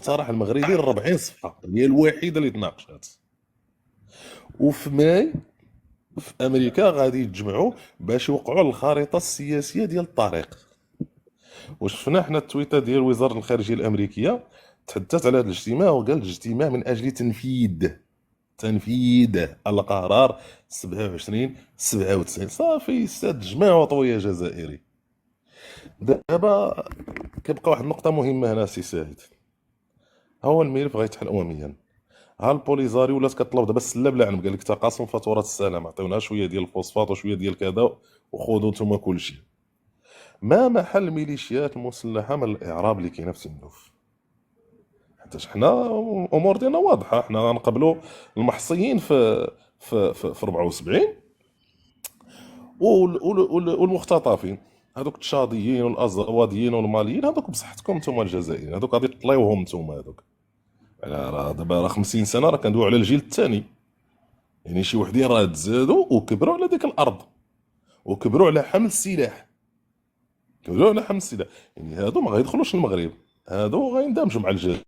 مقترح المغربي 40 صفحه، هي الوحيده اللي تناقشات. وفي ماي في امريكا غادي يتجمعوا باش يوقعوا على الخريطه السياسيه ديال الطريق. وشفنا حنا التويته ديال وزاره الخارجيه الامريكيه تحدثت على هذا الاجتماع، وقال الاجتماع من اجل تنفيذ القرار 27 97. صافي ساد جماع طويه جزائري. دابا كيبقى واحد النقطه مهمه هنا سي سعيد، ها هو الملف غيتحل امميا. ها البوليزاريو ولات كطلب دابا السله بلا عنب، قال لك تقاسم فاتوره السلام، عطيونا شويه ديال الفوسفات وشويه ديال كذا وخذوا نتوما كلشي. ما محل الميليشيات المسلحه من الاعراب اللي كاينه في تندوف؟ حيت حنا الامور ديالنا واضحه، حنا غنقبلوا المحصيين في 74، والمختطفين هذوك التشاديين والازواديين والماليين، هذوك بصحتكم نتوما الجزائريين، هذوك غادي تطليوهم نتوما هذوك. راه دابا راه 50 سنه راه كندويو على الجيل الثاني، يعني شي وحدين راه تزادوا وكبروا على ديك الارض، وكبروا على حمل السلاح، كبروا على حمل السلاح. يعني هادو ما غيدخلوش المغرب، هادو غيندمجوا مع الجزائر.